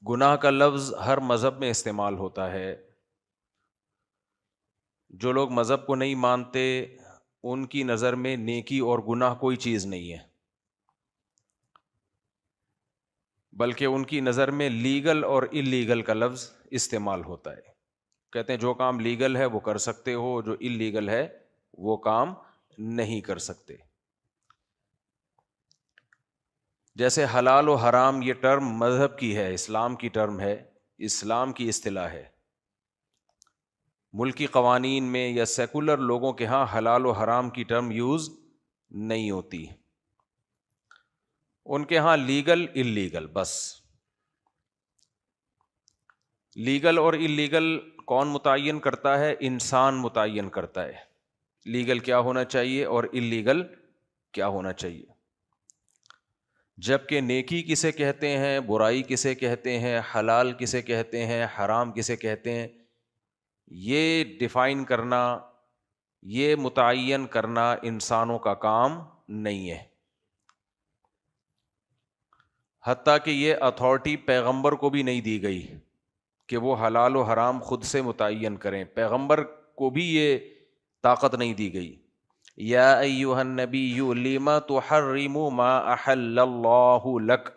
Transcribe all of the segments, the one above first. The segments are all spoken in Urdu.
گناہ کا لفظ ہر مذہب میں استعمال ہوتا ہے. جو لوگ مذہب کو نہیں مانتے ان کی نظر میں نیکی اور گناہ کوئی چیز نہیں ہے، بلکہ ان کی نظر میں لیگل اور اللیگل کا لفظ استعمال ہوتا ہے. کہتے ہیں جو کام لیگل ہے وہ کر سکتے ہو، جو اللیگل ہے وہ کام نہیں کر سکتے. جیسے حلال و حرام یہ ٹرم مذہب کی ہے، اسلام کی ٹرم ہے، اسلام کی اصطلاح ہے. ملکی قوانین میں یا سیکولر لوگوں کے ہاں حلال و حرام کی ٹرم یوز نہیں ہوتی. ان کے ہاں لیگل اللیگل بس. لیگل اور اللیگل کون متعین کرتا ہے؟ انسان متعین کرتا ہے لیگل کیا ہونا چاہیے اور اللیگل کیا ہونا چاہیے. جبکہ نیکی کسے کہتے ہیں، برائی کسے کہتے ہیں، حلال کسے کہتے ہیں، حرام کسے کہتے ہیں، یہ ڈیفائن کرنا، یہ متعین کرنا انسانوں کا کام نہیں ہے. حتیٰ کہ یہ اتھارٹی پیغمبر کو بھی نہیں دی گئی کہ وہ حلال و حرام خود سے متعین کریں. پیغمبر کو بھی یہ طاقت نہیں دی گئی. یا ایھا النبی لم تحرم ما احل اللہ لک،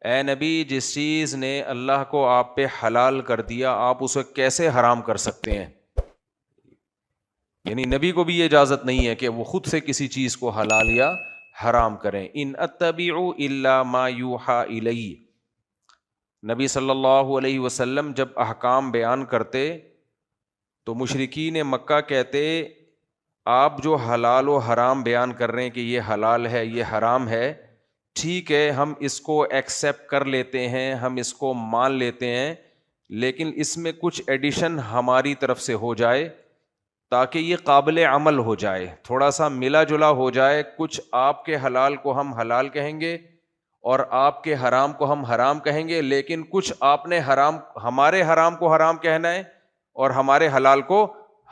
اے نبی جس چیز نے اللہ کو آپ پہ حلال کر دیا آپ اسے کیسے حرام کر سکتے ہیں؟ یعنی نبی کو بھی یہ اجازت نہیں ہے کہ وہ خود سے کسی چیز کو حلال یا حرام کریں. ان اتبع الا ما یوحى الی، نبی صلی اللہ علیہ وسلم جب احکام بیان کرتے تو مشرکین مکہ کہتے آپ جو حلال و حرام بیان کر رہے ہیں کہ یہ حلال ہے یہ حرام ہے، ٹھیک ہے ہم اس کو ایکسیپٹ کر لیتے ہیں، ہم اس کو مان لیتے ہیں، لیکن اس میں کچھ ایڈیشن ہماری طرف سے ہو جائے تاکہ یہ قابل عمل ہو جائے، تھوڑا سا ملا جلا ہو جائے. کچھ آپ کے حلال کو ہم حلال کہیں گے اور آپ کے حرام کو ہم حرام کہیں گے، لیکن کچھ آپ نے حرام ہمارے حرام کو حرام کہنا ہے اور ہمارے حلال کو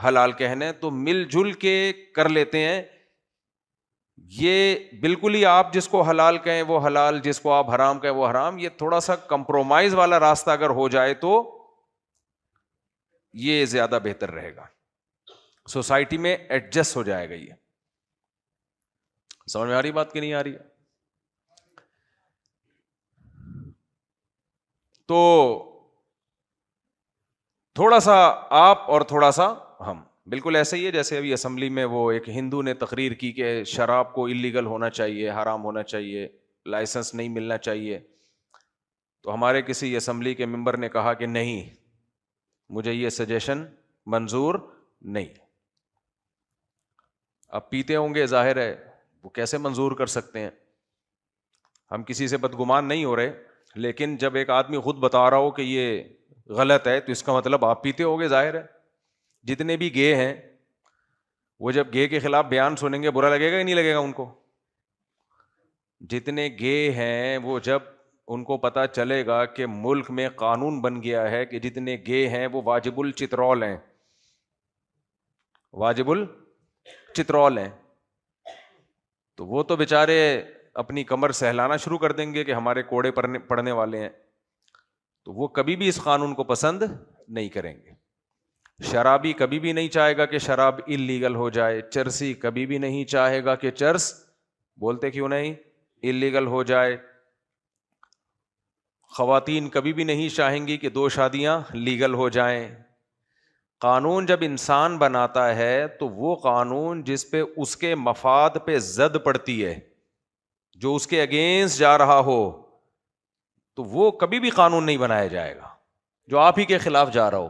حلال کہنا ہے، تو مل جل کے کر لیتے ہیں. یہ بالکل ہی آپ جس کو حلال کہیں وہ حلال، جس کو آپ حرام کہیں وہ حرام، یہ تھوڑا سا کمپرومائز والا راستہ اگر ہو جائے تو یہ زیادہ بہتر رہے گا، سوسائٹی میں ایڈجسٹ ہو جائے گا. یہ سمجھ میں آ رہی بات کہ نہیں آ رہی؟ تو تھوڑا سا آپ اور تھوڑا سا ہم، بالکل ایسے ہی ہے جیسے ابھی اسمبلی میں وہ ایک ہندو نے تقریر کی کہ شراب کو اللیگل ہونا چاہیے، حرام ہونا چاہیے، لائسنس نہیں ملنا چاہیے. تو ہمارے کسی اسمبلی کے ممبر نے کہا کہ نہیں، مجھے یہ سجیشن منظور نہیں. اب پیتے ہوں گے، ظاہر ہے وہ کیسے منظور کر سکتے ہیں؟ ہم کسی سے بدگمان نہیں ہو رہے، لیکن جب ایک آدمی خود بتا رہا ہو کہ یہ غلط ہے تو اس کا مطلب آپ پیتے ہوگے، ظاہر ہے. جتنے بھی گے ہیں وہ جب گے کے خلاف بیان سنیں گے برا لگے گا کہ نہیں لگے گا ان کو؟ جتنے گے ہیں وہ جب ان کو پتا چلے گا کہ ملک میں قانون بن گیا ہے کہ جتنے گے ہیں وہ واجب الچترول ہیں، واجب الچترول ہیں، تو وہ تو بیچارے اپنی کمر سہلانا شروع کر دیں گے کہ ہمارے کوڑے پڑنے والے ہیں. تو وہ کبھی بھی اس قانون کو پسند نہیں کریں گے. شرابی کبھی بھی نہیں چاہے گا کہ شراب اللیگل ہو جائے، چرسی کبھی بھی نہیں چاہے گا کہ چرس، بولتے کیوں نہیں، اللیگل ہو جائے. خواتین کبھی بھی نہیں چاہیں گی کہ 2 شادیاں لیگل ہو جائیں. قانون جب انسان بناتا ہے تو وہ قانون جس پہ اس کے مفاد پہ زد پڑتی ہے، جو اس کے اگینسٹ جا رہا ہو، تو وہ کبھی بھی قانون نہیں بنایا جائے گا جو آپ ہی کے خلاف جا رہا ہو.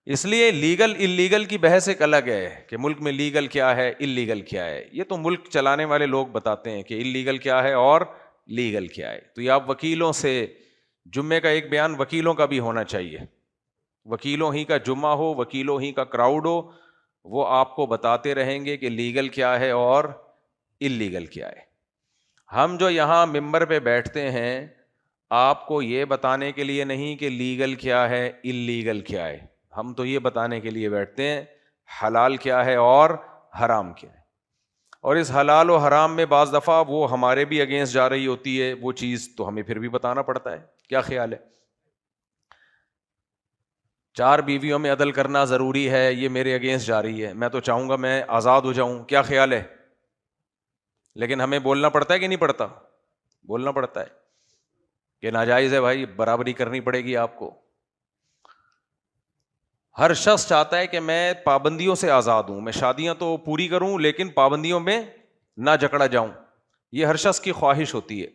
اس لیے لیگل اللیگل کی بحث ایک الگ ہے کہ ملک میں لیگل کیا ہے اللیگل کیا ہے. یہ تو ملک چلانے والے لوگ بتاتے ہیں کہ اللیگل کیا ہے اور لیگل کیا ہے. تو یہ آپ وکیلوں سے، جمعے کا ایک بیان وکیلوں کا بھی ہونا چاہیے، وکیلوں ہی کا جمعہ ہو، وکیلوں ہی کا کراؤڈ ہو، وہ آپ کو بتاتے رہیں گے کہ لیگل کیا ہے اور اللیگل کیا ہے. ہم جو یہاں ممبر پہ بیٹھتے ہیں آپ کو یہ بتانے کے لیے نہیں کہ لیگل کیا ہے اللیگل کیا ہے، ہم تو یہ بتانے کے لیے بیٹھتے ہیں حلال کیا ہے اور حرام کیا ہے. اور اس حلال و حرام میں بعض دفعہ وہ ہمارے بھی اگینسٹ جا رہی ہوتی ہے وہ چیز، تو ہمیں پھر بھی بتانا پڑتا ہے. کیا خیال ہے؟ 4 بیویوں میں عدل کرنا ضروری ہے، یہ میرے اگینسٹ جا رہی ہے، میں تو چاہوں گا میں آزاد ہو جاؤں. کیا خیال ہے؟ لیکن ہمیں بولنا پڑتا ہے کہ نہیں پڑتا؟ بولنا پڑتا ہے کہ ناجائز ہے بھائی، برابری کرنی پڑے گی آپ کو. ہر شخص چاہتا ہے کہ میں پابندیوں سے آزاد ہوں، میں شادیاں تو پوری کروں لیکن پابندیوں میں نہ جکڑا جاؤں. یہ ہر شخص کی خواہش ہوتی ہے،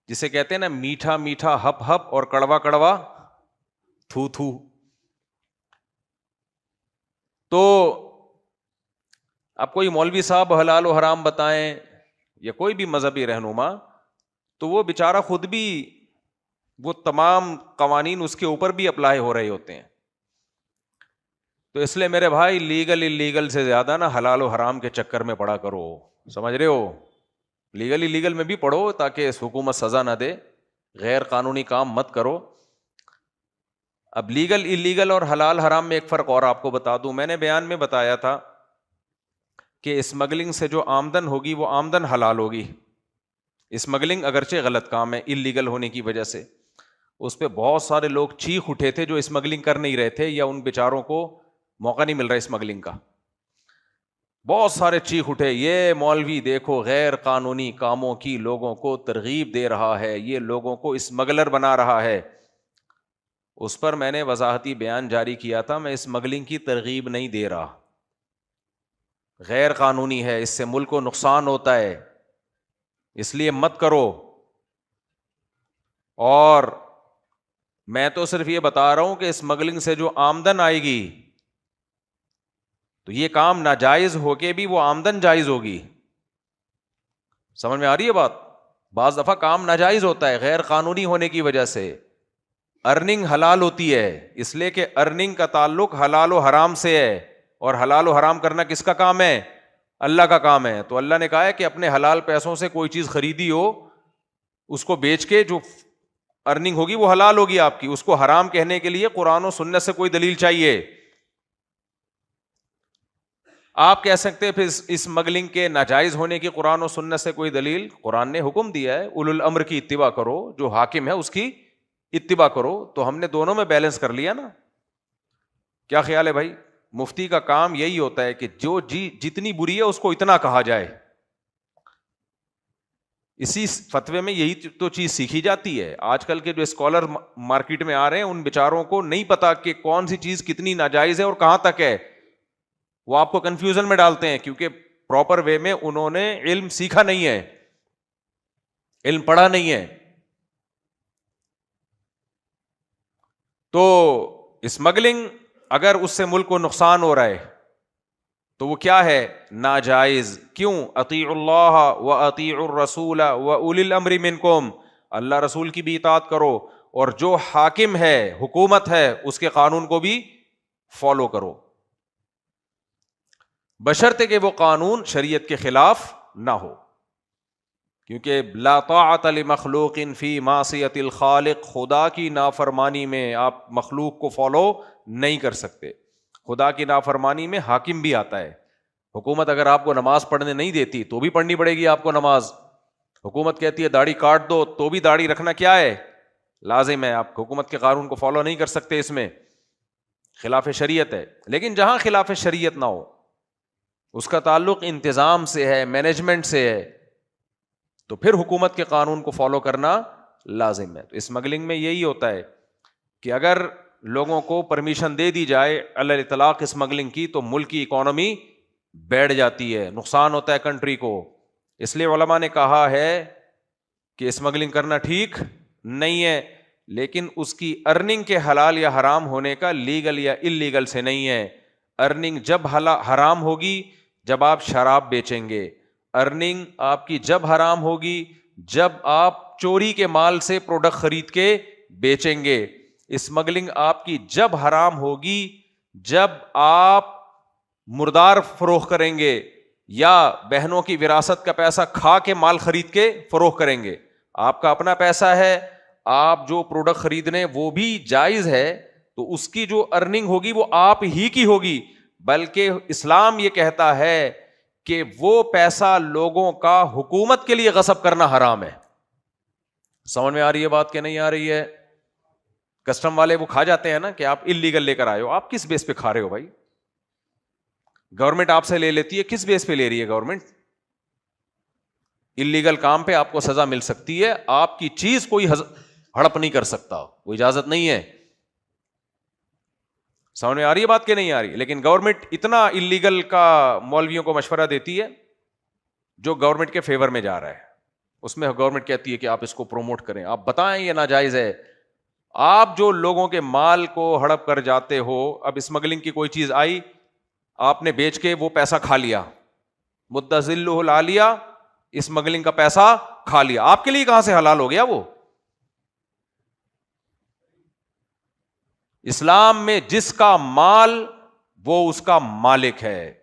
جسے کہتے ہیں نا میٹھا میٹھا ہپ ہپ اور کڑوا کڑوا تھو تھو. تو اب کوئی مولوی صاحب حلال و حرام بتائیں یا کوئی بھی مذہبی رہنما، تو وہ بیچارہ خود بھی وہ تمام قوانین اس کے اوپر بھی اپلائی ہو رہے ہوتے ہیں. تو اس لیے میرے بھائی لیگل انلیگل سے زیادہ نا حلال و حرام کے چکر میں پڑا کرو. سمجھ رہے ہو؟ لیگل انلیگل میں بھی پڑھو تاکہ اس حکومت سزا نہ دے، غیر قانونی کام مت کرو. اب لیگل انلیگل اور حلال حرام میں ایک فرق اور آپ کو بتا دوں. میں نے بیان میں بتایا تھا کہ اسمگلنگ سے جو آمدن ہوگی وہ آمدن حلال ہوگی. اسمگلنگ اگرچہ غلط کام ہے انلیگل ہونے کی وجہ سے، اس پہ بہت سارے لوگ چیخ اٹھے تھے جو اسمگلنگ کر نہیں رہے تھے یا ان بیچاروں کو موقع نہیں مل رہا اسمگلنگ کا. بہت سارے چیخ اٹھے، یہ مولوی دیکھو غیر قانونی کاموں کی لوگوں کو ترغیب دے رہا ہے، یہ لوگوں کو اسمگلر بنا رہا ہے. اس پر میں نے وضاحتی بیان جاری کیا تھا، میں اسمگلنگ کی ترغیب نہیں دے رہا، غیر قانونی ہے، اس سے ملک کو نقصان ہوتا ہے، اس لیے مت کرو. اور میں تو صرف یہ بتا رہا ہوں کہ اسمگلنگ سے جو آمدن آئے گی تو یہ کام ناجائز ہو کے بھی وہ آمدن جائز ہوگی. سمجھ میں آ رہی ہے بات؟ بعض دفعہ کام ناجائز ہوتا ہے غیر قانونی ہونے کی وجہ سے، ارننگ حلال ہوتی ہے، اس لیے کہ ارننگ کا تعلق حلال و حرام سے ہے، اور حلال و حرام کرنا کس کا کام ہے؟ اللہ کا کام ہے. تو اللہ نے کہا ہے کہ اپنے حلال پیسوں سے کوئی چیز خریدی ہو اس کو بیچ کے جو ارننگ ہوگی وہ حلال ہوگی آپ کی. اس کو حرام کہنے کے لیے قرآن و سنت سے کوئی دلیل چاہیے. آپ کہہ سکتے ہیں پھر اسمگلنگ کے ناجائز ہونے کی قرآن و سنت سے کوئی دلیل؟ قرآن نے حکم دیا ہے اولو الامر کی اتباع کرو، جو حاکم ہے اس کی اتباع کرو. تو ہم نے دونوں میں بیلنس کر لیا نا. کیا خیال ہے بھائی؟ مفتی کا کام یہی ہوتا ہے کہ جو جتنی بری ہے اس کو اتنا کہا جائے. اسی فتوے میں یہی تو چیز سیکھی جاتی ہے. آج کل کے جو اسکالر مارکیٹ میں آ رہے ہیں ان بیچاروں کو نہیں پتا کہ کون سی چیز کتنی ناجائز ہے اور کہاں تک ہے. وہ آپ کو کنفیوژن میں ڈالتے ہیں کیونکہ پراپر وے میں انہوں نے علم سیکھا نہیں ہے، علم پڑھا نہیں ہے. تو اسمگلنگ اگر اس سے ملک کو نقصان ہو رہا ہے تو وہ کیا ہے؟ ناجائز. کیوں؟ اطیعوا اللہ و اطیعوا الرسول و اولی الامر منکم، اللہ رسول کی بھی اطاعت کرو اور جو حاکم ہے حکومت ہے اس کے قانون کو بھی فالو کرو، بشرطے کہ وہ قانون شریعت کے خلاف نہ ہو. کیونکہ لا طاعت لمخلوق فی معصیت الخالق، خدا کی نافرمانی میں آپ مخلوق کو فالو نہیں کر سکتے. خدا کی نافرمانی میں حاکم بھی آتا ہے. حکومت اگر آپ کو نماز پڑھنے نہیں دیتی تو بھی پڑھنی پڑے گی آپ کو نماز. حکومت کہتی ہے داڑھی کاٹ دو تو بھی داڑھی رکھنا کیا ہے؟ لازم ہے. آپ حکومت کے قانون کو فالو نہیں کر سکتے، اس میں خلاف شریعت ہے. لیکن جہاں خلاف شریعت نہ ہو، اس کا تعلق انتظام سے ہے، مینجمنٹ سے ہے، تو پھر حکومت کے قانون کو فالو کرنا لازم ہے. تو اسمگلنگ میں یہی ہوتا ہے کہ اگر لوگوں کو پرمیشن دے دی جائے علی الاطلاق اسمگلنگ کی تو ملک کی اکانومی بیٹھ جاتی ہے، نقصان ہوتا ہے کنٹری کو. اس لیے علماء نے کہا ہے کہ اسمگلنگ کرنا ٹھیک نہیں ہے، لیکن اس کی ارننگ کے حلال یا حرام ہونے کا لیگل یا انلیگل سے نہیں ہے. ارننگ جب حرام ہوگی جب آپ شراب بیچیں گے، ارننگ آپ کی جب حرام ہوگی جب آپ چوری کے مال سے پروڈکٹ خرید کے بیچیں گے. اسمگلنگ آپ کی جب حرام ہوگی جب آپ مردار فروخت کریں گے یا بہنوں کی وراثت کا پیسہ کھا کے مال خرید کے فروخت کریں گے. آپ کا اپنا پیسہ ہے، آپ جو پروڈکٹ خریدنے وہ بھی جائز ہے، تو اس کی جو ارننگ ہوگی وہ آپ ہی کی ہوگی. بلکہ اسلام یہ کہتا ہے کہ وہ پیسہ لوگوں کا حکومت کے لیے غصب کرنا حرام ہے. سمجھ میں آ رہی ہے بات کہ نہیں آ رہی ہے؟ کسٹم والے وہ کھا جاتے ہیں نا کہ آپ اللیگل لے کر آئے ہو. آپ کس بیس پہ کھا رہے ہو بھائی؟ گورنمنٹ آپ سے لے لیتی ہے, کس بیس پہ لے رہی ہے گورنمنٹ؟ اللیگل کام پہ آپ کو سزا مل سکتی ہے, آپ کی چیز کوئی ہڑپ نہیں کر سکتا, وہ اجازت نہیں ہے. سمجھ میں آ رہی ہے بات کہ نہیں آ رہی؟ لیکن گورنمنٹ اتنا اللیگل کا مولویوں کو مشورہ دیتی ہے جو گورنمنٹ کے فیور میں جا رہا ہے, اس میں گورنمنٹ کہتی ہے کہ آپ اس کو پروموٹ کریں, آپ بتائیں یہ ناجائز ہے. آپ جو لوگوں کے مال کو ہڑپ کر جاتے ہو, اب اسمگلنگ کی کوئی چیز آئی, آپ نے بیچ کے وہ پیسہ کھا لیا, مدذلہ العالیہ, اسمگلنگ کا پیسہ کھا لیا, آپ کے لیے کہاں سے حلال ہو گیا وہ؟ اسلام میں جس کا مال وہ اس کا مالک ہے.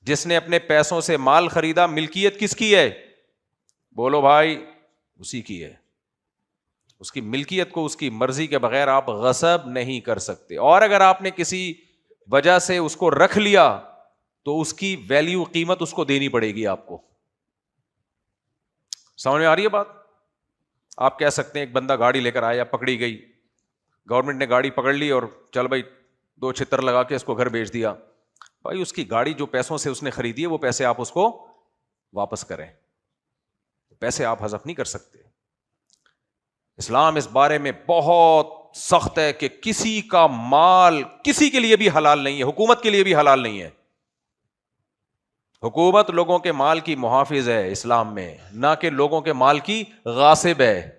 جس نے اپنے پیسوں سے مال خریدا, ملکیت کس کی ہے؟ بولو بھائی, اسی کی ہے. اس کی ملکیت کو اس کی مرضی کے بغیر آپ غصب نہیں کر سکتے. اور اگر آپ نے کسی وجہ سے اس کو رکھ لیا تو اس کی ویلیو, قیمت اس کو دینی پڑے گی آپ کو. سمجھ میں آ رہی ہے بات؟ آپ کہہ سکتے ہیں ایک بندہ گاڑی لے کر آیا, پکڑی گئی, گورنمنٹ نے گاڑی پکڑ لی اور چل بھائی 2 چھتر لگا کے اس کو گھر بھیج دیا. بھائی اس کی گاڑی جو پیسوں سے اس نے خریدی ہے وہ پیسے آپ اس کو واپس کریں, پیسے آپ حذف نہیں کر سکتے. اسلام اس بارے میں بہت سخت ہے کہ کسی کا مال کسی کے لیے بھی حلال نہیں ہے, حکومت کے لیے بھی حلال نہیں ہے. حکومت لوگوں کے مال کی محافظ ہے اسلام میں, نہ کہ لوگوں کے مال کی غاصب ہے.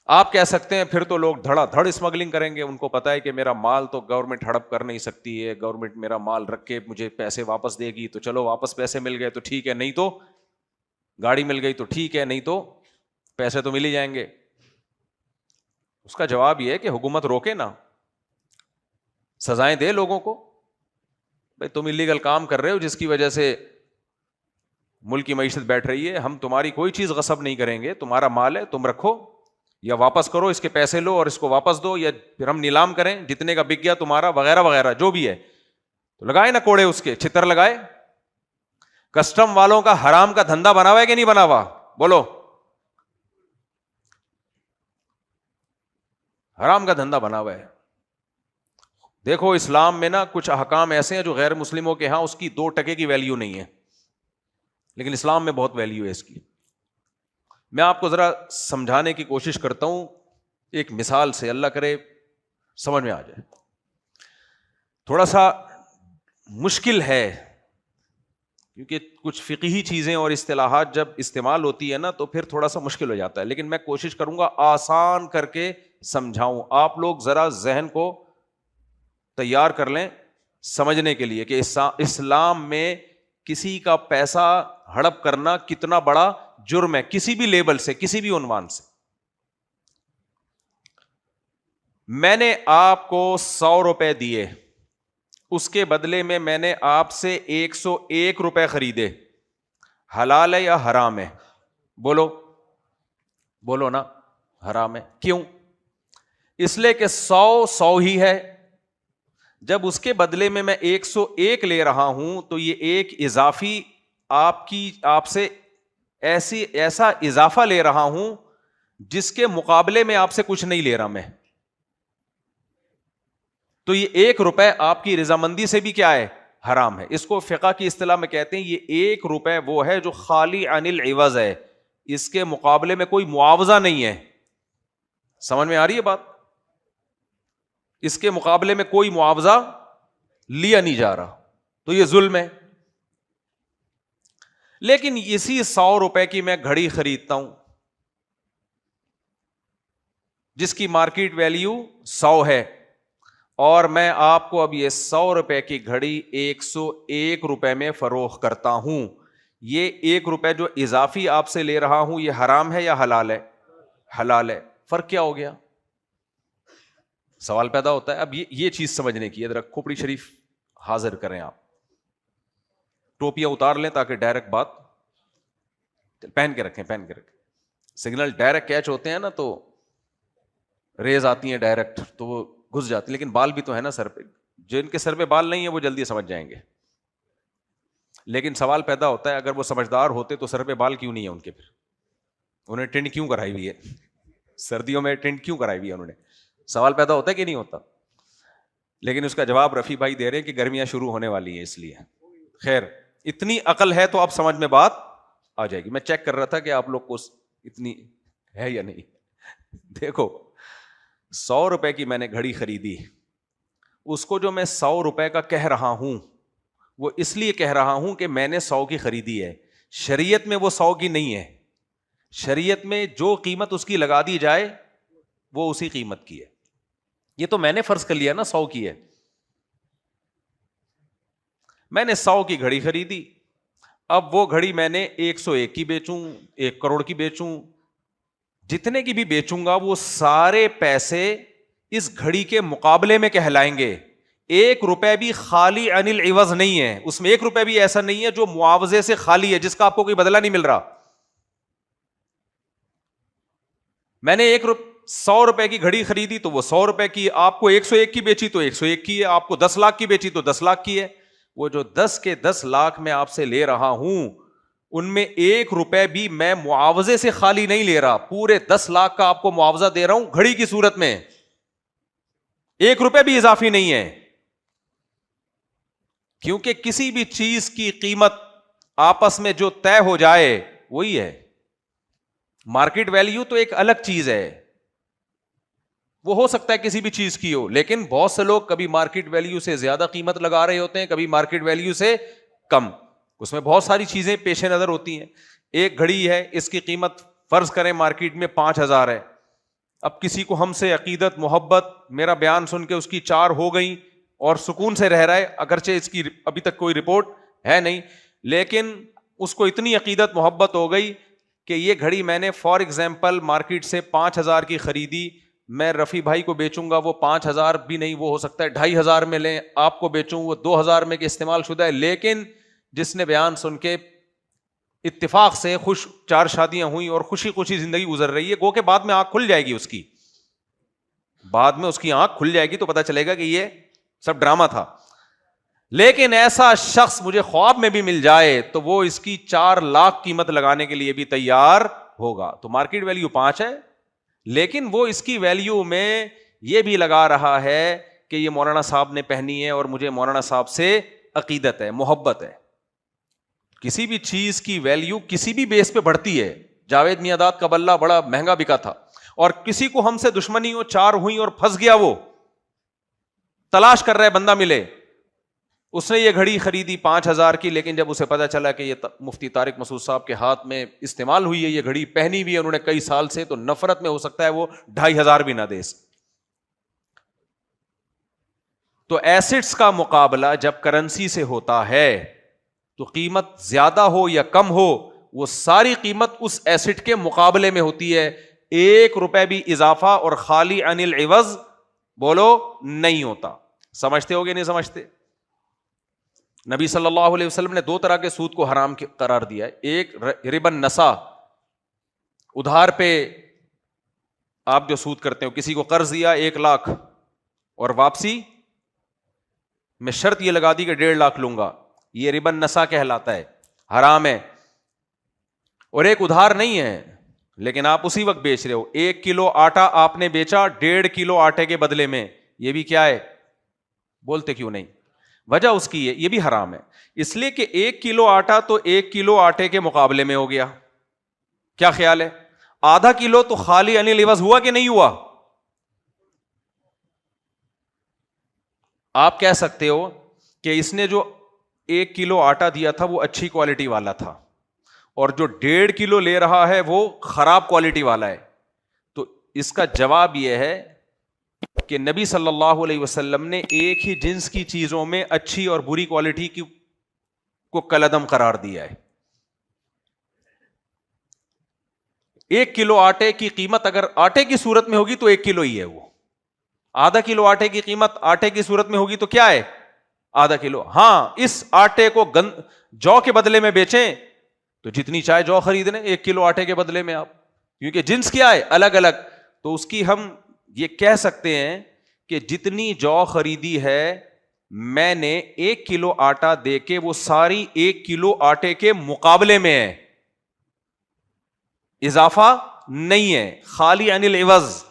آپ کہہ سکتے ہیں پھر تو لوگ دھڑا دھڑ اسمگلنگ کریں گے, ان کو پتا ہے کہ میرا مال تو گورنمنٹ ہڑپ کر نہیں سکتی ہے, گورنمنٹ میرا مال رکھ کے مجھے پیسے واپس دے گی, تو چلو واپس پیسے مل گئے تو ٹھیک ہے, نہیں تو گاڑی مل گئی تو ٹھیک ہے, نہیں تو پیسے تو مل ہی جائیں گے. اس کا جواب یہ ہے کہ حکومت روکے نا, سزائیں دے لوگوں کو. بھائی تم اللیگل کام کر رہے ہو جس کی وجہ سے ملک کی معیشت بیٹھ رہی ہے, ہم تمہاری کوئی چیز غصب نہیں کریں گے, تمہارا مال ہے تم رکھو, یا واپس کرو, اس کے پیسے لو اور اس کو واپس دو, یا پھر ہم نیلام کریں, جتنے کا بک گیا تمہارا وغیرہ وغیرہ جو بھی ہے. تو لگائے نا کوڑے, اس کے چھتر لگائے. کسٹم والوں کا حرام کا دھندا بنا ہوا ہے کہ نہیں بنا ہوا؟ بولو. حرام کا دھندا بنا ہوا ہے. دیکھو اسلام میں نا کچھ احکام ایسے ہیں جو غیر مسلموں کے ہاں اس کی 2% کی ویلیو نہیں ہے, لیکن اسلام میں بہت ویلیو ہے اس کی. میں آپ کو ذرا سمجھانے کی کوشش کرتا ہوں ایک مثال سے, اللہ کرے سمجھ میں آ جائے. تھوڑا سا مشکل ہے کیونکہ کچھ فقہی چیزیں اور اصطلاحات جب استعمال ہوتی ہے نا تو پھر تھوڑا سا مشکل ہو جاتا ہے, لیکن میں کوشش کروں گا آسان کر کے سمجھاؤں. آپ لوگ ذرا ذہن کو تیار کر لیں سمجھنے کے لیے کہ اسلام میں کسی کا پیسہ ہڑپ کرنا کتنا بڑا جرم ہے, کسی بھی لیبل سے, کسی بھی عنوان سے. میں نے آپ کو 100 روپے دیے, اس کے بدلے میں نے آپ سے 101 روپے خریدے, حلال ہے یا حرام ہے؟ بولو بولو نا, حرام ہے. کیوں؟ اس لیے کہ 100 ہی ہے. جب اس کے بدلے میں 101 لے رہا ہوں تو یہ ایک اضافی آپ سے ایسا اضافہ لے رہا ہوں جس کے مقابلے میں آپ سے کچھ نہیں لے رہا میں. تو یہ 1 روپے آپ کی رضامندی سے بھی کیا ہے؟ حرام ہے. اس کو فقہ کی اصطلاح میں کہتے ہیں یہ 1 روپے وہ ہے جو خالی عن العوض ہے, اس کے مقابلے میں کوئی معاوضہ نہیں ہے. سمجھ میں آ رہی ہے بات؟ اس کے مقابلے میں کوئی معاوضہ لیا نہیں جا رہا, تو یہ ظلم ہے. لیکن اسی 100 روپے کی میں گھڑی خریدتا ہوں جس کی مارکیٹ ویلیو 100 ہے, اور میں آپ کو اب یہ 100 روپے کی گھڑی 101 روپے میں فروخت کرتا ہوں. یہ 1 روپے جو اضافی آپ سے لے رہا ہوں یہ حرام ہے یا حلال ہے؟ حلال ہے. فرق کیا ہو گیا؟ سوال پیدا ہوتا ہے. اب یہ چیز سمجھنے کی ہے, ذرا کھوپڑی شریف حاضر کریں, آپ ٹوپیاں اتار لیں تاکہ ڈائریکٹ بات پہن کے رکھیں. سگنل ڈائریکٹ کیچ ہوتے ہیں نا تو ریز آتی ہیں ڈائریکٹ, تو وہ گھس جاتے. لیکن بال بھی تو ہے نا سر پہ, جن کے سر پہ بال نہیں ہے وہ جلدی سمجھ جائیں گے. لیکن سوال پیدا ہوتا ہے, اگر وہ سمجھدار ہوتے تو سر پہ بال کیوں نہیں ہے ان کے, پھر انہیں ٹنڈ کیوں کرائی ہوئی ہے, سردیوں میں ٹنڈ کیوں کرائی ہوئی ہے انہوں نے؟ سوال پیدا ہوتا ہے کہ نہیں ہوتا؟ لیکن اس کا جواب رفیع بھائی دے رہے ہیں کہ گرمیاں شروع ہونے والی ہیں اس لیے. خیر, اتنی عقل ہے تو اب سمجھ میں بات آ جائے گی. میں چیک کر رہا تھا کہ آپ لوگ کو اتنی ہے یا نہیں. دیکھو, 100 روپے کی میں نے گھڑی خریدی, اس کو جو میں 100 روپے کا کہہ رہا ہوں وہ اس لیے کہہ رہا ہوں کہ میں نے 100 کی خریدی ہے. شریعت میں وہ 100 کی نہیں ہے. شریعت میں جو قیمت اس کی لگا دی جائے وہ اسی قیمت کی ہے. یہ تو میں نے فرض کر لیا نا 100 کی ہے. میں نے 100 کی گھڑی خریدی, اب وہ گھڑی میں نے 101 کی بیچوں, 1 کروڑ کی بیچوں, جتنے کی بھی بیچوں گا وہ سارے پیسے اس گھڑی کے مقابلے میں کہلائیں گے. 1 روپے بھی خالی عن العوض نہیں ہے, اس میں 1 روپے بھی ایسا نہیں ہے جو معاوضے سے خالی ہے, جس کا آپ کو کوئی بدلہ نہیں مل رہا. میں نے 100 روپے کی گھڑی خریدی تو وہ 100 روپے کی, آپ کو 101 کی بیچی تو 101 کی ہے, آپ کو 10 لاکھ کی بیچی تو 10 لاکھ کی ہے. وہ جو 10 کے 10 لاکھ میں آپ سے لے رہا ہوں ان میں 1 روپے بھی میں معاوضے سے خالی نہیں لے رہا, پورے 10 لاکھ کا آپ کو معاوضہ دے رہا ہوں گھڑی کی صورت میں. 1 روپے بھی اضافی نہیں ہے, کیونکہ کسی بھی چیز کی قیمت آپس میں جو طے ہو جائے وہی ہے. مارکیٹ ویلیو تو ایک الگ چیز ہے, وہ ہو سکتا ہے کسی بھی چیز کی ہو, لیکن بہت سے لوگ کبھی مارکیٹ ویلیو سے زیادہ قیمت لگا رہے ہوتے ہیں, کبھی مارکیٹ ویلیو سے کم. اس میں بہت ساری چیزیں پیش نظر ہوتی ہیں. ایک گھڑی ہے, اس کی قیمت فرض کریں مارکیٹ میں 5,000 ہے. اب کسی کو ہم سے عقیدت محبت, میرا بیان سن کے اس کی 4 ہو گئی اور سکون سے رہ رہا ہے, اگرچہ اس کی ابھی تک کوئی رپورٹ ہے نہیں, لیکن اس کو اتنی عقیدت محبت ہو گئی کہ یہ گھڑی میں نے فار ایگزامپل مارکیٹ سے 5,000 کی خریدی, میں رفیع بھائی کو بیچوں گا وہ 5,000 بھی نہیں, وہ ہو سکتا ہے 2,500 میں لیں, آپ کو بیچوں وہ 2,000 میں کے استعمال شدہ ہے. لیکن جس نے بیان سن کے اتفاق سے 4 شادیاں ہوئیں اور خوشی خوشی زندگی گزر رہی ہے, گو کہ بعد میں آنکھ کھل جائے گی اس کی, بعد میں اس کی آنکھ کھل جائے گی تو پتہ چلے گا کہ یہ سب ڈرامہ تھا. لیکن ایسا شخص مجھے خواب میں بھی مل جائے تو وہ اس کی 4 لاکھ قیمت لگانے کے لیے بھی تیار ہوگا. تو مارکیٹ ویلیو 5 ہے, لیکن وہ اس کی ویلیو میں یہ بھی لگا رہا ہے کہ یہ مولانا صاحب نے پہنی ہے اور مجھے مولانا صاحب سے عقیدت ہے, محبت ہے. کسی بھی چیز کی ویلیو کسی بھی بیس پہ بڑھتی ہے. جاوید میاں کا بلہ بڑا مہنگا بکا تھا, اور کسی کو ہم سے دشمنی ہو, 4 ہوئی اور پھنس گیا, وہ تلاش کر رہے بندہ ملے, اس نے یہ گھڑی خریدی 5,000 کی, لیکن جب اسے پتا چلا کہ یہ مفتی طارق مسعود صاحب کے ہاتھ میں استعمال ہوئی ہے, یہ گھڑی پہنی ہوئی ہے انہوں نے کئی سال سے, تو نفرت میں ہو سکتا ہے وہ 2,500 بھی نہ دے. تو ایسٹس کا مقابلہ جب کرنسی سے ہوتا ہے تو قیمت زیادہ ہو یا کم ہو, وہ ساری قیمت اس ایسٹ کے مقابلے میں ہوتی ہے. 1 روپے بھی اضافہ اور خالی عن العوض بولو نہیں ہوتا. سمجھتے ہو گے نہیں سمجھتے؟ نبی صلی اللہ علیہ وسلم نے 2 طرح کے سود کو حرام قرار دیا ہے. ایک ربا النسا, ادھار پہ آپ جو سود کرتے ہو, کسی کو قرض دیا 1 لاکھ اور واپسی میں شرط یہ لگا دی کہ 1.5 لاکھ لوں گا, یہ ربا النسا کہلاتا ہے, حرام ہے. اور ایک ادھار نہیں ہے لیکن آپ اسی وقت بیچ رہے ہو, 1 کلو آٹا آپ نے بیچا 1.5 کلو آٹے کے بدلے میں, یہ بھی کیا ہے؟ بولتے کیوں نہیں؟ وجہ اس کی ہے, یہ بھی حرام ہے. اس لیے کہ 1 کلو آٹا تو 1 کلو آٹے کے مقابلے میں ہو گیا. کیا خیال ہے؟ آدھا کلو تو خالی عن العوض ہوا کہ نہیں ہوا؟ آپ کہہ سکتے ہو کہ اس نے جو 1 کلو آٹا دیا تھا وہ اچھی کوالٹی والا تھا, اور جو 1.5 کلو لے رہا ہے وہ خراب کوالٹی والا ہے. تو اس کا جواب یہ ہے کہ نبی صلی اللہ علیہ وسلم نے ایک ہی جنس کی چیزوں میں اچھی اور بری کوالٹی کی کو کلعدم قرار دیا ہے. 1 کلو آٹے کی قیمت اگر آٹے کی صورت میں ہوگی تو 1 کلو ہی ہے, وہ آدھا کلو آٹے کی قیمت آٹے کی صورت میں ہوگی تو کیا ہے؟ آدھا کلو. ہاں, اس آٹے کو جو کے بدلے میں بیچیں تو جتنی چائے جو خرید لیں 1 کلو آٹے کے بدلے میں آپ, کیونکہ جنس کیا ہے؟ الگ الگ. تو اس کی ہم یہ کہہ سکتے ہیں کہ جتنی جو خریدی ہے میں نے 1 کلو آٹا دے کے وہ ساری 1 کلو آٹے کے مقابلے میں ہے, اضافہ نہیں ہے. خالی عن العوض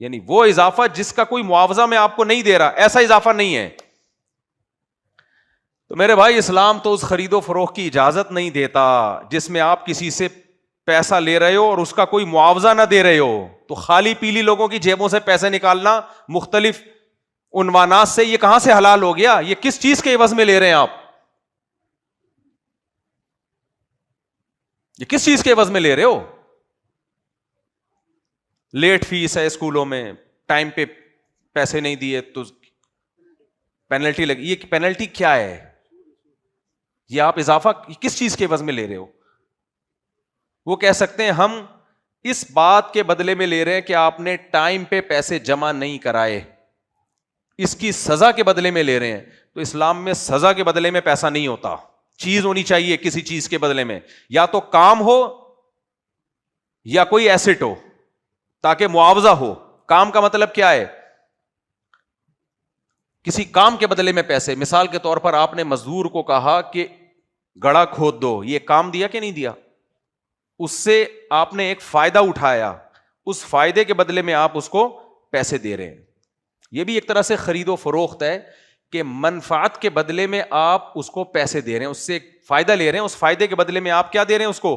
یعنی وہ اضافہ جس کا کوئی معاوضہ میں آپ کو نہیں دے رہا, ایسا اضافہ نہیں ہے. تو میرے بھائی اسلام تو اس خرید و فروخت کی اجازت نہیں دیتا جس میں آپ کسی سے پیسہ لے رہے ہو اور اس کا کوئی معاوضہ نہ دے رہے ہو. تو خالی پیلی لوگوں کی جیبوں سے پیسے نکالنا مختلف عنوانات سے, یہ کہاں سے حلال ہو گیا؟ یہ کس چیز کے عوض میں لے رہے ہیں آپ؟ یہ کس چیز کے عوض میں لے رہے ہو؟ لیٹ فیس ہے اسکولوں میں, ٹائم پہ پیسے نہیں دیے تو پینلٹی لگی. یہ پینلٹی کیا ہے؟ یہ آپ اضافہ کس چیز کے عوض میں لے رہے ہو؟ وہ کہہ سکتے ہیں ہم اس بات کے بدلے میں لے رہے ہیں کہ آپ نے ٹائم پہ پیسے جمع نہیں کرائے, اس کی سزا کے بدلے میں لے رہے ہیں. تو اسلام میں سزا کے بدلے میں پیسہ نہیں ہوتا, چیز ہونی چاہیے کسی چیز کے بدلے میں, یا تو کام ہو یا کوئی ایسٹ ہو تاکہ معاوضہ ہو. کام کا مطلب کیا ہے؟ کسی کام کے بدلے میں پیسے. مثال کے طور پر آپ نے مزدور کو کہا کہ گڑھا کھود دو, یہ کام دیا کہ نہیں دیا؟ اس سے آپ نے ایک فائدہ اٹھایا, اس فائدے کے بدلے میں آپ اس کو پیسے دے رہے ہیں. یہ بھی ایک طرح سے خرید و فروخت ہے کہ منفعت کے بدلے میں آپ اس کو پیسے دے رہے ہیں, اس سے فائدہ لے رہے ہیں, اس فائدے کے بدلے میں آپ کیا دے رہے ہیں؟ اس کو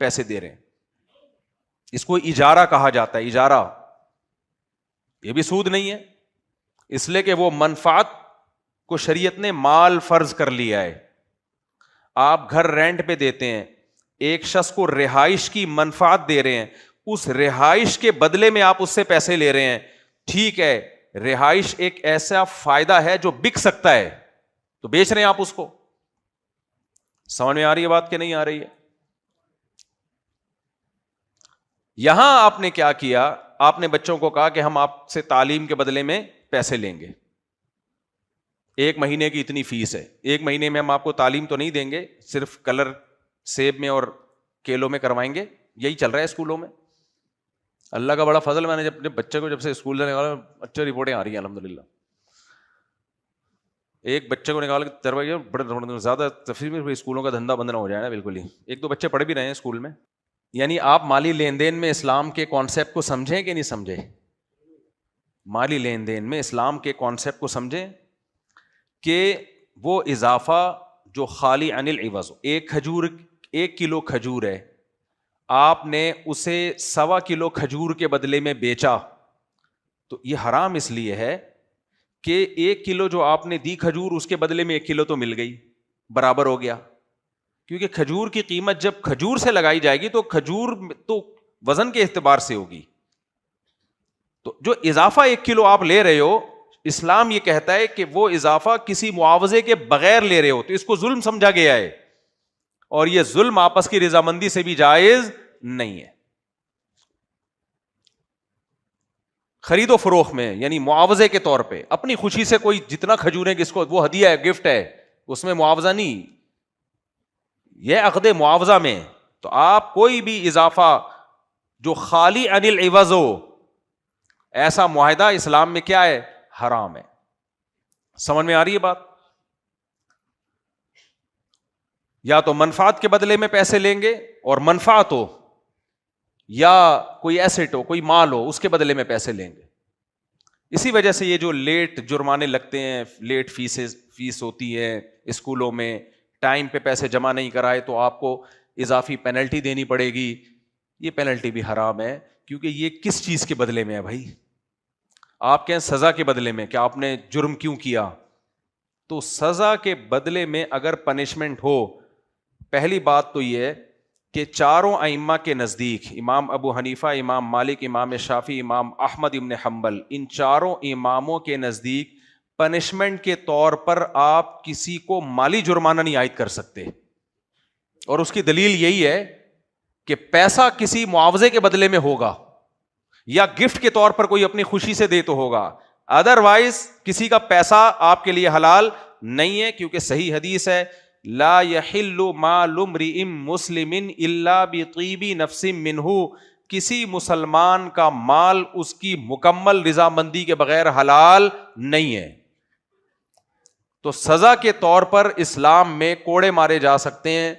پیسے دے رہے ہیں. اس کو اجارہ کہا جاتا ہے, اجارہ. یہ بھی سود نہیں ہے, اس لیے کہ وہ منفعت کو شریعت نے مال فرض کر لیا ہے. آپ گھر رینٹ پہ دیتے ہیں, ایک شخص کو رہائش کی منفعت دے رہے ہیں, اس رہائش کے بدلے میں آپ اس سے پیسے لے رہے ہیں. ٹھیک ہے, رہائش ایک ایسا فائدہ ہے جو بک سکتا ہے, تو بیچ رہے ہیں آپ اس کو. سمجھ میں آ رہی ہے بات کہ نہیں آ رہی ہے؟ یہاں آپ نے کیا کیا؟ آپ نے بچوں کو کہا کہ ہم آپ سے تعلیم کے بدلے میں پیسے لیں گے, 1 مہینے کی اتنی فیس ہے, 1 مہینے میں ہم آپ کو تعلیم تو نہیں دیں گے, صرف کلر سیب میں اور کیلوں میں کروائیں گے. یہی چل رہا ہے اسکولوں میں. اللہ کا بڑا فضل, میں نے جب بچے کو جب سے اسکول سے نکالا اچھی رپورٹیں آ رہی ہیں الحمدللہ. ایک بچے کو نکال کے تربیت بڑے زیادہ تفصیل میں اسکولوں کا دھندا بند نہ ہو جائے نا بالکل ہی. 1-2 بچے پڑھ بھی رہے ہیں اسکول میں. یعنی آپ مالی لین دین میں اسلام کے کانسیپٹ کو سمجھیں کہ نہیں سمجھیں؟ مالی لین دین میں اسلام کے کانسیپٹ کو سمجھیں کہ وہ اضافہ جو خالی عن العوض, 1 کلو کھجور ہے, آپ نے اسے 1.25 کلو کھجور کے بدلے میں بیچا, تو یہ حرام اس لیے ہے کہ 1 کلو جو آپ نے دی کھجور, اس کے بدلے میں 1 کلو تو مل گئی, برابر ہو گیا. کیونکہ کھجور کی قیمت جب کھجور سے لگائی جائے گی تو کھجور تو وزن کے اعتبار سے ہوگی. تو جو اضافہ 1 کلو آپ لے رہے ہو, اسلام یہ کہتا ہے کہ وہ اضافہ کسی معاوضے کے بغیر لے رہے ہو, تو اس کو ظلم سمجھا گیا ہے, اور یہ ظلم آپس کی رضامندی سے بھی جائز نہیں ہے. خرید و فروخت میں یعنی معاوضے کے طور پہ اپنی خوشی سے کوئی جتنا کھجوریں کس کو وہ ہدیہ ہے, گفٹ ہے, اس میں معاوضہ نہیں, یہ عقد معاوضہ میں. تو آپ کوئی بھی اضافہ جو خالی عن العوض ہو, ایسا معاہدہ اسلام میں کیا ہے؟ حرام ہے. سمجھ میں آ رہی ہے بات؟ یا تو منفعت کے بدلے میں پیسے لیں گے, اور منفعت ہو یا کوئی ایسٹ ہو, کوئی مال ہو, اس کے بدلے میں پیسے لیں گے. اسی وجہ سے یہ جو لیٹ جرمانے لگتے ہیں, لیٹ فیس ہوتی ہے اسکولوں میں, ٹائم پہ پیسے جمع نہیں کرائے تو آپ کو اضافی پینلٹی دینی پڑے گی. یہ پینلٹی بھی حرام ہے, کیونکہ یہ کس چیز کے بدلے میں ہے بھائی؟ آپ کہیں سزا کے بدلے میں, کہ آپ نے جرم کیوں کیا. تو سزا کے بدلے میں اگر پنشمنٹ ہو, پہلی بات تو یہ ہے کہ چاروں ائمہ کے نزدیک, امام ابو حنیفہ, امام مالک, امام شافعی, امام احمد ابن حنبل, ان چاروں اماموں کے نزدیک پنشمنٹ کے طور پر آپ کسی کو مالی جرمانہ نہیں عائد کر سکتے. اور اس کی دلیل یہی ہے کہ پیسہ کسی معاوضے کے بدلے میں ہوگا, یا گفٹ کے طور پر کوئی اپنی خوشی سے دے تو ہوگا, ادروائز کسی کا پیسہ آپ کے لیے حلال نہیں ہے. کیونکہ صحیح حدیث ہے, لا یحل مال امرئ مسلم الا بطیب نفس منہ, کسی مسلمان کا مال اس کی مکمل رضامندی کے بغیر حلال نہیں ہے. تو سزا کے طور پر اسلام میں کوڑے مارے جا سکتے ہیں,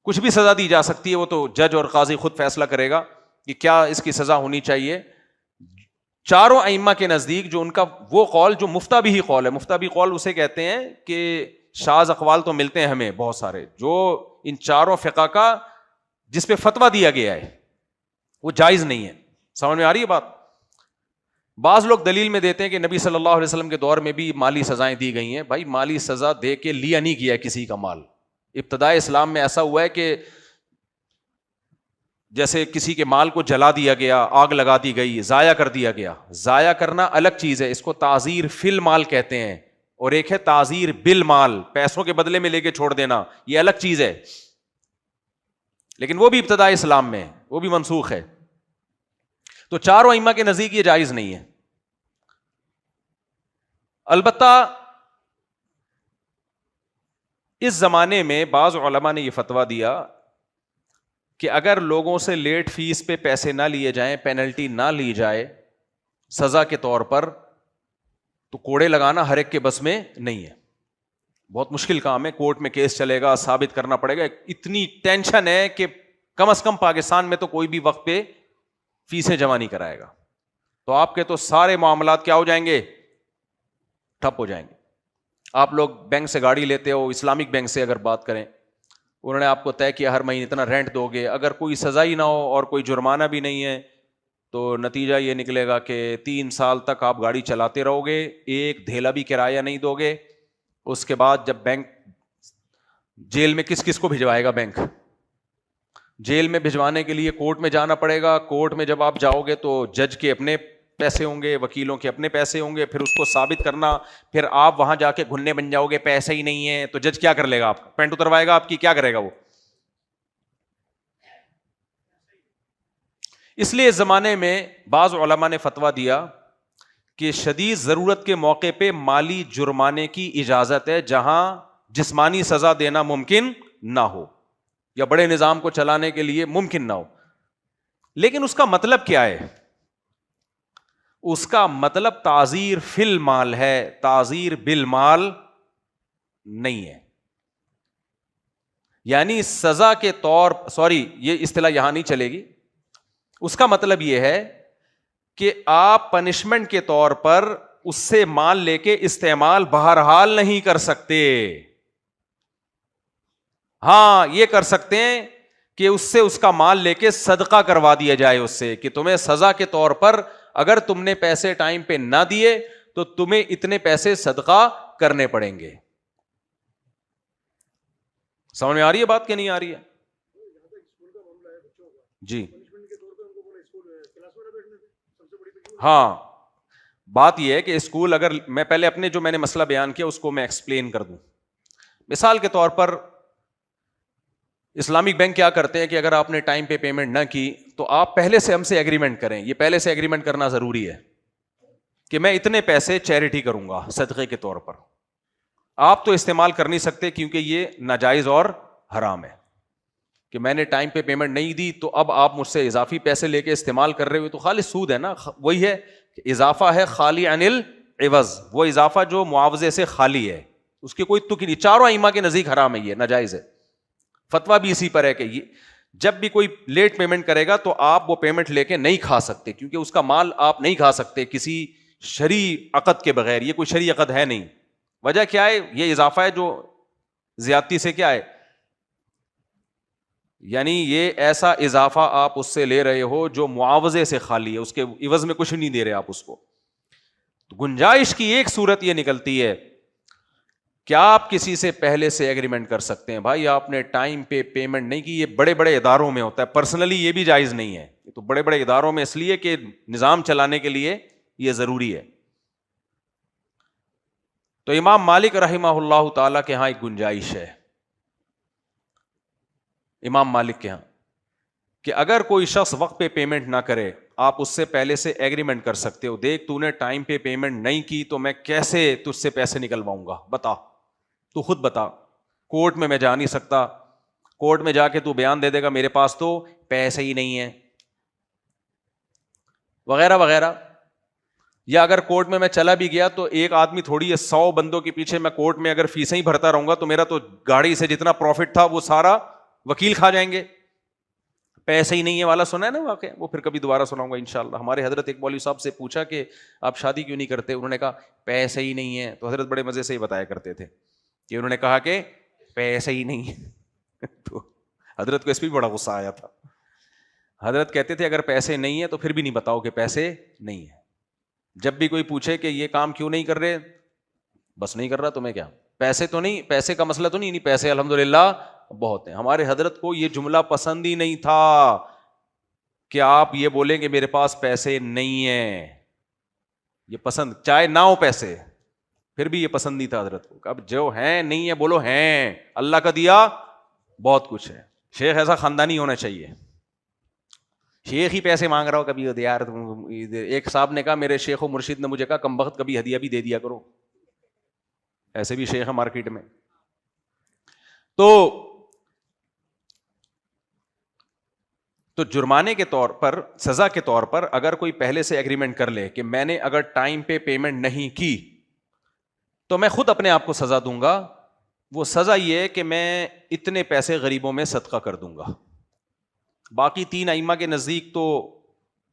کچھ بھی سزا دی جا سکتی ہے, وہ تو جج اور قاضی خود فیصلہ کرے گا کہ کیا اس کی سزا ہونی چاہیے. چاروں ائمہ کے نزدیک جو ان کا وہ قول جو مفتابی قول ہے, مفتابی قول اسے کہتے ہیں کہ شاذ اقوال تو ملتے ہیں ہمیں بہت سارے, جو ان چاروں فقہ کا جس پہ فتویٰ دیا گیا ہے وہ جائز نہیں ہے. سمجھ میں آ رہی ہے بات؟ بعض لوگ دلیل میں دیتے ہیں کہ نبی صلی اللہ علیہ وسلم کے دور میں بھی مالی سزائیں دی گئی ہیں. بھائی مالی سزا دے کے لیا نہیں گیا کسی کا مال. ابتداء اسلام میں ایسا ہوا ہے کہ جیسے کسی کے مال کو جلا دیا گیا, آگ لگا دی گئی, ضائع کر دیا گیا. ضائع کرنا الگ چیز ہے, اس کو تعزیر فی المال کہتے ہیں, اور ایک ہے تعزیر بالمال, پیسوں کے بدلے میں لے کے چھوڑ دینا, یہ الگ چیز ہے. لیکن وہ بھی ابتداء اسلام میں, وہ بھی منسوخ ہے. تو چاروں ائمہ کے نزدیک یہ جائز نہیں ہے. البتہ اس زمانے میں بعض علماء نے یہ فتویٰ دیا کہ اگر لوگوں سے لیٹ فیس پہ پیسے نہ لیے جائیں, پینلٹی نہ لی جائے سزا کے طور پر, تو کوڑے لگانا ہر ایک کے بس میں نہیں ہے. بہت مشکل کام ہے, کورٹ میں کیس چلے گا, ثابت کرنا پڑے گا. اتنی ٹینشن ہے کہ کم از کم پاکستان میں تو کوئی بھی وقت پہ فیسیں جمع نہیں کرائے گا. تو آپ کے تو سارے معاملات کیا ہو جائیں گے؟ ٹھپ ہو جائیں گے. آپ لوگ بینک سے گاڑی لیتے ہو, اسلامک بینک سے اگر بات کریں, انہوں نے آپ کو طے کیا ہر مہینے اتنا رینٹ دو گے. اگر کوئی سزا ہی نہ ہو اور کوئی جرمانہ بھی نہیں ہے تو نتیجہ یہ نکلے گا کہ 3 سال تک آپ گاڑی چلاتے رہو گے, ایک دھیلا بھی کرایہ نہیں دو گے. اس کے بعد جب بینک جیل میں کس کس کو بھجوائے گا؟ بینک جیل میں بھجوانے کے لیے کورٹ میں جانا پڑے گا. کورٹ میں جب آپ جاؤ گے تو جج کے اپنے پیسے ہوں گے, وکیلوں کے اپنے پیسے ہوں گے, پھر اس کو ثابت کرنا, پھر آپ وہاں جا کے گھننے بن جاؤ گے, پیسے ہی نہیں ہے, تو جج کیا کر لے گا؟ آپ کا پینٹ اتروائے گا آپ کی, کیا کرے گا وہ؟ اس لیے اس زمانے میں بعض علماء نے فتویٰ دیا کہ شدید ضرورت کے موقع پہ مالی جرمانے کی اجازت ہے جہاں جسمانی سزا دینا ممکن نہ ہو یا بڑے نظام کو چلانے کے لیے ممکن نہ ہو. لیکن اس کا مطلب کیا ہے؟ اس کا مطلب تعزیر فی المال ہے, تعزیر بالمال نہیں ہے. یعنی سزا کے طور یہ اصطلاح یہاں نہیں چلے گی. اس کا مطلب یہ ہے کہ آپ پنشمنٹ کے طور پر اس سے مال لے کے استعمال بہرحال نہیں کر سکتے. ہاں یہ کر سکتے ہیں کہ اس سے اس کا مال لے کے صدقہ کروا دیا جائے اس سے, کہ تمہیں سزا کے طور پر اگر تم نے پیسے ٹائم پہ نہ دیے تو تمہیں اتنے پیسے صدقہ کرنے پڑیں گے. سمجھ میں آ رہی ہے بات کہ نہیں آ رہی ہے؟ جی ہاں, بات یہ ہے کہ اسکول, اگر میں پہلے اپنے جو میں نے مسئلہ بیان کیا اس کو میں ایکسپلین کر دوں. مثال کے طور پر اسلامک بینک کیا کرتے ہیں کہ اگر آپ نے ٹائم پہ پیمنٹ نہ کی تو آپ پہلے سے ہم سے ایگریمنٹ کریں. یہ پہلے سے ایگریمنٹ کرنا ضروری ہے کہ میں اتنے پیسے چیریٹی کروں گا صدقے کے طور پر. آپ تو استعمال کر نہیں سکتے کیونکہ یہ ناجائز اور حرام ہے, کہ میں نے ٹائم پہ پیمنٹ نہیں دی تو اب آپ مجھ سے اضافی پیسے لے کے استعمال کر رہے ہو, تو خالی سود ہے نا. وہی ہے کہ اضافہ ہے خالی عن العوض, وہ اضافہ جو معاوضے سے خالی ہے, اس کی کوئی تک نہیں. چاروں ائمہ کے نزدیک حرام ہے, یہ ناجائز ہے. فتویٰ بھی اسی پر ہے کہ یہ جب بھی کوئی لیٹ پیمنٹ کرے گا تو آپ وہ پیمنٹ لے کے نہیں کھا سکتے, کیونکہ اس کا مال آپ نہیں کھا سکتے کسی شرعی عقد کے بغیر. یہ کوئی شرعی عقد ہے نہیں. وجہ کیا ہے؟ یہ اضافہ ہے جو زیادتی سے کیا ہے, یعنی یہ ایسا اضافہ آپ اس سے لے رہے ہو جو معاوضے سے خالی ہے, اس کے عوض میں کچھ نہیں دے رہے آپ اس کو. تو گنجائش کی ایک صورت یہ نکلتی ہے کیا آپ کسی سے پہلے سے ایگریمنٹ کر سکتے ہیں. بھائی آپ نے ٹائم پہ پیمنٹ نہیں کی, یہ بڑے بڑے اداروں میں ہوتا ہے, پرسنلی یہ بھی جائز نہیں ہے. یہ تو بڑے بڑے اداروں میں اس لیے کہ نظام چلانے کے لیے یہ ضروری ہے. تو امام مالک رحمہ اللہ تعالیٰ کے ہاں ایک گنجائش ہے, امام مالک کے ہاں, کہ اگر کوئی شخص وقت پہ پیمنٹ نہ کرے آپ اس سے پہلے سے ایگریمنٹ کر سکتے ہو. دیکھ تو نے ٹائم پہ پیمنٹ نہیں کی تو میں کیسے تجھ سے پیسے نکلواؤں گا, بتا, تو خود بتا. کورٹ میں جا نہیں سکتا, کورٹ میں جا کے تو بیان دے دے گا میرے پاس تو پیسے ہی نہیں ہے, وغیرہ وغیرہ. یا اگر کورٹ میں چلا بھی گیا تو ایک آدمی تھوڑی ہے, 100 بندوں کے پیچھے میں کورٹ میں اگر فیسیں ہی بھرتا رہوں گا تو میرا تو گاڑی سے جتنا پروفٹ تھا وہ سارا وکیل کھا جائیں گے. پیسے ہی نہیں ہے والا سنا ہے نا واقعہ, وہ پھر کبھی دوبارہ سناؤں گا انشاءاللہ. ہمارے حضرت ایک مولوی صاحب سے پوچھا کہ آپ شادی کیوں نہیں کرتے, انہوں نے کہا پیسے ہی نہیں ہے. تو حضرت بڑے مزے سے ہی بتایا کرتے تھے کہ انہوں نے کہا کہ پیسے ہی نہیں ہے. تو حضرت کو اس پہ بھی بڑا غصہ آیا تھا. حضرت کہتے تھے اگر پیسے نہیں ہیں تو پھر بھی نہیں بتاؤ کہ پیسے نہیں ہیں. جب بھی کوئی پوچھے کہ یہ کام کیوں نہیں کر رہے, بس نہیں کر رہا, تمہیں کیا پیسے تو نہیں, پیسے کا مسئلہ تو نہیں پیسے الحمدللہ بہت ہیں. ہمارے حضرت کو یہ جملہ پسند ہی نہیں تھا کہ آپ یہ بولیں کہ میرے پاس پیسے نہیں ہیں. یہ پسند, چاہے نہ ہو پیسے, پھر بھی یہ پسند نہیں تھا حضرت کو. اب جو ہیں نہیں ہے بولو ہیں, اللہ کا دیا بہت کچھ ہے. شیخ ایسا خاندانی ہونا چاہیے. شیخ ہی پیسے مانگ رہا ہو کبھی یار. ایک صاحب نے کہا میرے شیخ و مرشد نے مجھے کہا کم وقت کبھی ہدیہ بھی دے دیا کرو. ایسے بھی شیخ ہے مارکیٹ میں. تو جرمانے کے طور پر, سزا کے طور پر اگر کوئی پہلے سے ایگریمنٹ کر لے کہ میں نے اگر ٹائم پہ پیمنٹ نہیں کی تو میں خود اپنے آپ کو سزا دوں گا. وہ سزا یہ ہے کہ میں اتنے پیسے غریبوں میں صدقہ کر دوں گا. باقی 3 ائمہ کے نزدیک تو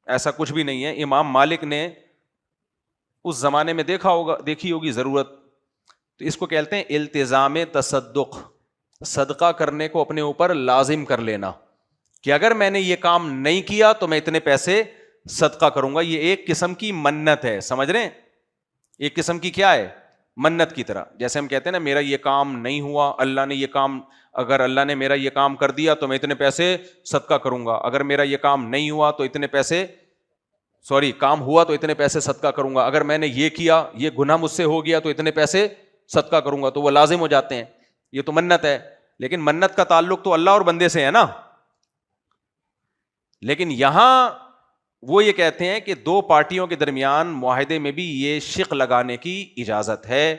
ایسا کچھ بھی نہیں ہے. امام مالک نے اس زمانے میں دیکھی ہوگی ضرورت, تو اس کو کہتے ہیں التزام تصدق, صدقہ کرنے کو اپنے اوپر لازم کر لینا کہ اگر میں نے یہ کام نہیں کیا تو میں اتنے پیسے صدقہ کروں گا. یہ ایک قسم کی منت ہے, سمجھ رہے ہیں, ایک قسم کی کیا ہے, منت کی طرح. جیسے ہم کہتے ہیں نا میرا یہ کام نہیں ہوا, اللہ نے یہ کام, اگر اللہ نے میرا یہ کام کر دیا تو میں اتنے پیسے صدقہ کروں گا, اگر میرا یہ کام نہیں ہوا تو اتنے پیسے, کام ہوا تو اتنے پیسے صدقہ کروں گا, اگر میں نے یہ کیا, یہ گناہ مجھ سے ہو گیا تو اتنے پیسے صدقہ کروں گا. تو وہ لازم ہو جاتے ہیں. یہ تو منت ہے, لیکن منت کا تعلق تو اللہ اور بندے سے ہے نا. لیکن یہاں وہ یہ کہتے ہیں کہ 2 پارٹیوں کے درمیان معاہدے میں بھی یہ شق لگانے کی اجازت ہے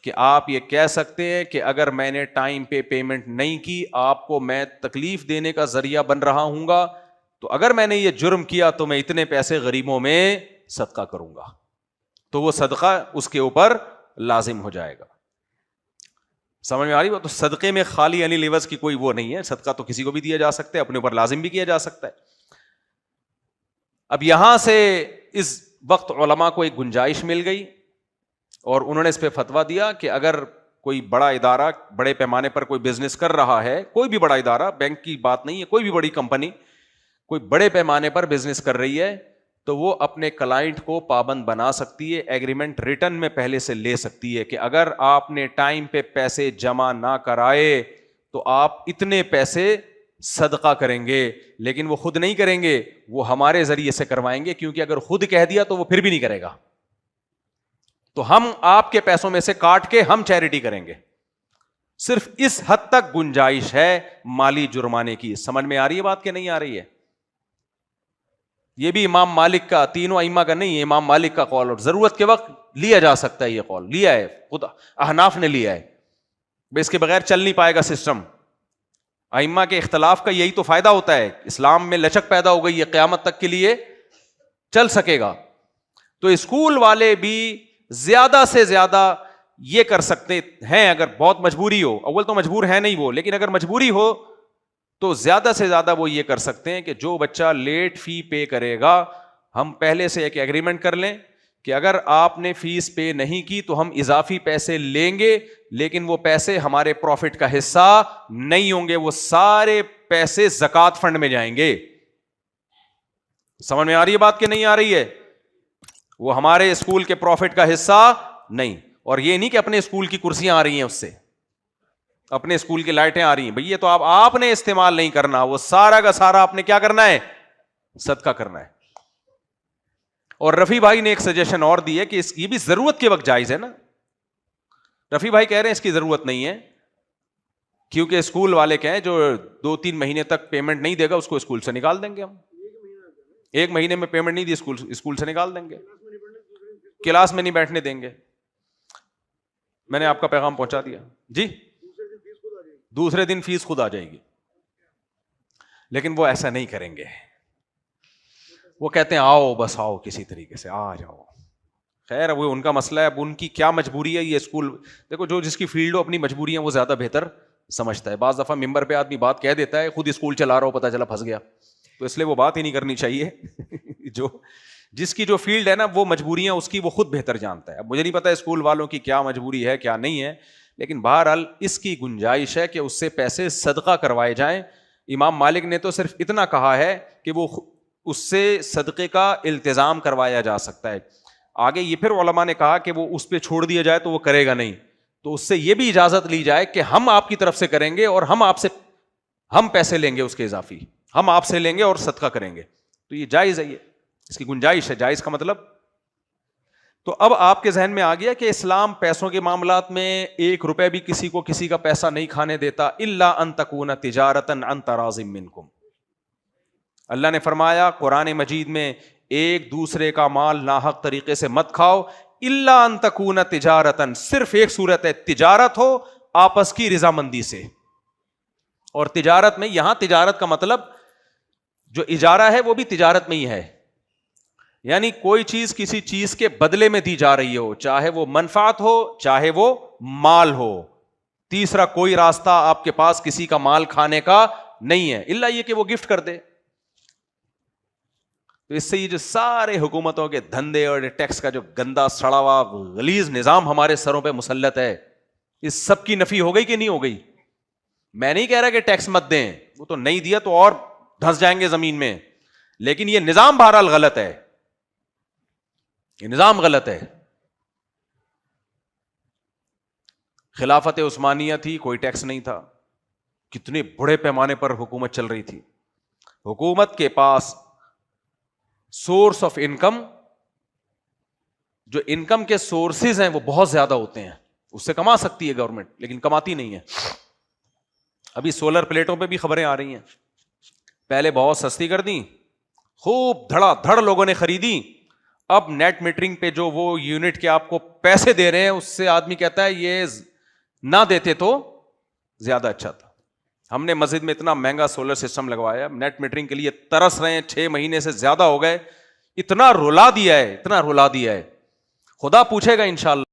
کہ آپ یہ کہہ سکتے ہیں کہ اگر میں نے ٹائم پہ پیمنٹ نہیں کی, آپ کو میں تکلیف دینے کا ذریعہ بن رہا ہوں گا, تو اگر میں نے یہ جرم کیا تو میں اتنے پیسے غریبوں میں صدقہ کروں گا. تو وہ صدقہ اس کے اوپر لازم ہو جائے گا. سمجھ میں آ رہی ہے؟ تو صدقے میں خالی اینی لیوز کی کوئی وہ نہیں ہے. صدقہ تو کسی کو بھی دیا جا سکتا ہے, اپنے اوپر لازم بھی کیا جا سکتا ہے. اب یہاں سے اس وقت علماء کو ایک گنجائش مل گئی اور انہوں نے اس پہ فتویٰ دیا کہ اگر کوئی بڑا ادارہ بڑے پیمانے پر کوئی بزنس کر رہا ہے, کوئی بھی بڑا ادارہ, بینک کی بات نہیں ہے, کوئی بھی بڑی کمپنی کوئی بڑے پیمانے پر بزنس کر رہی ہے, تو وہ اپنے کلائنٹ کو پابند بنا سکتی ہے, ایگریمنٹ ریٹن میں پہلے سے لے سکتی ہے کہ اگر آپ نے ٹائم پہ پیسے جمع نہ کرائے تو آپ اتنے پیسے صدقہ کریں گے, لیکن وہ خود نہیں کریں گے, وہ ہمارے ذریعے سے کروائیں گے, کیونکہ اگر خود کہہ دیا تو وہ پھر بھی نہیں کرے گا, تو ہم آپ کے پیسوں میں سے کاٹ کے ہم چیریٹی کریں گے. صرف اس حد تک گنجائش ہے مالی جرمانے کی. سمجھ میں آ رہی ہے بات کہ نہیں آ رہی ہے؟ یہ بھی امام مالک کا, 3 ائمہ کا نہیں ہے, امام مالک کا قول, اور ضرورت کے وقت لیا جا سکتا ہے. یہ قول لیا ہے, خود احناف نے لیا ہے. اس کے بغیر چل نہیں پائے گا سسٹم. ائمہ کے اختلاف کا یہی تو فائدہ ہوتا ہے, اسلام میں لچک پیدا ہو گئی ہے, قیامت تک کے لیے چل سکے گا. تو اسکول والے بھی زیادہ سے زیادہ یہ کر سکتے ہیں, اگر بہت مجبوری ہو, اول تو مجبور ہے نہیں وہ, لیکن اگر مجبوری ہو تو زیادہ سے زیادہ وہ یہ کر سکتے ہیں کہ جو بچہ لیٹ فی پے کرے گا, ہم پہلے سے ایک ایگریمنٹ کر لیں کہ اگر آپ نے فیس پے نہیں کی تو ہم اضافی پیسے لیں گے, لیکن وہ پیسے ہمارے پروفٹ کا حصہ نہیں ہوں گے, وہ سارے پیسے زکوٰۃ فنڈ میں جائیں گے. سمجھ میں آ رہی ہے بات کہ نہیں آ رہی ہے؟ وہ ہمارے اسکول کے پروفٹ کا حصہ نہیں. اور یہ نہیں کہ اپنے اسکول کی کرسیاں آ رہی ہیں, اس سے اپنے اسکول کی لائٹیں آ رہی ہیں, بھئی یہ تو آپ نے استعمال نہیں کرنا, وہ سارا کا سارا آپ نے کیا کرنا ہے, صدقہ کرنا ہے. اور رفیع بھائی نے ایک سجیشن اور دی ہے کہ یہ بھی ضرورت کے وقت جائز ہے نا. رفیع بھائی کہہ رہے ہیں اس کی ضرورت نہیں ہے, کیونکہ اسکول والے کہیں جو 2-3 مہینے تک پیمنٹ نہیں دے گا اس کو اسکول سے نکال دیں گے. ہم 1 مہینے میں پیمنٹ نہیں دی اسکول سے نکال دیں گے, کلاس میں نہیں بیٹھنے دیں گے. میں نے آپ کا پیغام پہنچا دیا جی. دوسرے دن فیس خود آ جائے گی, لیکن وہ ایسا نہیں کریں گے. وہ کہتے ہیں آؤ بس آؤ کسی طریقے سے آ جاؤ. خیر وہ ان کا مسئلہ ہے, اب ان کی کیا مجبوری ہے. یہ اسکول دیکھو, جو جس کی فیلڈ ہو اپنی مجبوریاں وہ زیادہ بہتر سمجھتا ہے. بعض دفعہ ممبر پہ آدمی بات کہہ دیتا ہے, خود اسکول چلا رہا ہو, پتہ چلا پھنس گیا, تو اس لیے وہ بات ہی نہیں کرنی چاہیے. جو جس کی جو فیلڈ ہے نا وہ مجبوریاں اس کی وہ خود بہتر جانتا ہے. اب مجھے نہیں پتا اسکول والوں کی کیا مجبوری ہے کیا نہیں ہے, لیکن بہرحال اس کی گنجائش ہے کہ اس سے پیسے صدقہ کروائے جائیں. امام مالک نے تو صرف اتنا کہا ہے کہ وہ اس سے صدقے کا التزام کروایا جا سکتا ہے. آگے یہ پھر علماء نے کہا کہ وہ اس پہ چھوڑ دیا جائے تو وہ کرے گا نہیں, تو اس سے یہ بھی اجازت لی جائے کہ ہم آپ کی طرف سے کریں گے اور ہم پیسے لیں گے اس کے اضافی, ہم آپ سے لیں گے اور صدقہ کریں گے. تو یہ جائز ہے, یہ اس کی گنجائش ہے. جائز کا مطلب, تو اب آپ کے ذہن میں آ گیا کہ اسلام پیسوں کے معاملات میں 1 روپے بھی کسی کو کسی کا پیسہ نہیں کھانے دیتا. الا ان تکون تجارتا عن تراض منکم. اللہ نے فرمایا قرآن مجید میں ایک دوسرے کا مال ناحق طریقے سے مت کھاؤ. الا ان تکون تجارتا, صرف ایک صورت ہے, تجارت ہو آپس کی رضامندی سے. اور تجارت میں یہاں تجارت کا مطلب جو اجارہ ہے وہ بھی تجارت میں ہی ہے, یعنی کوئی چیز کسی چیز کے بدلے میں دی جا رہی ہو, چاہے وہ منفعت ہو چاہے وہ مال ہو. تیسرا کوئی راستہ آپ کے پاس کسی کا مال کھانے کا نہیں ہے, الا یہ کہ وہ گفٹ کر دے. تو اس سے یہ جو سارے حکومتوں کے دھندے اور ٹیکس کا جو گندا سڑا ہوا غلیظ نظام ہمارے سروں پہ مسلط ہے, اس سب کی نفی ہو گئی کہ نہیں ہو گئی؟ میں نہیں کہہ رہا کہ ٹیکس مت دیں, وہ تو نہیں دیا تو اور دھنس جائیں گے زمین میں, لیکن یہ نظام بہرحال غلط ہے, یہ نظام غلط ہے. خلافت عثمانیہ تھی, کوئی ٹیکس نہیں تھا, کتنے بڑے پیمانے پر حکومت چل رہی تھی. حکومت کے پاس سورس آف انکم, جو انکم کے سورسز ہیں وہ بہت زیادہ ہوتے ہیں, اس سے کما سکتی ہے گورنمنٹ, لیکن کماتی نہیں ہے. ابھی سولر پلیٹوں پہ بھی خبریں آ رہی ہیں, پہلے بہت سستی کر دی, خوب دھڑا دھڑ لوگوں نے خریدی, اب نیٹ میٹرنگ پہ جو وہ یونٹ کے آپ کو پیسے دے رہے ہیں اس سے آدمی کہتا ہے یہ نہ دیتے تو زیادہ اچھا تھا. ہم نے مسجد میں اتنا مہنگا سولر سسٹم لگوایا, نیٹ میٹرنگ کے لیے ترس رہے ہیں, 6 مہینے سے زیادہ ہو گئے, اتنا رلا دیا ہے, اتنا رلا دیا ہے, خدا پوچھے گا انشاءاللہ.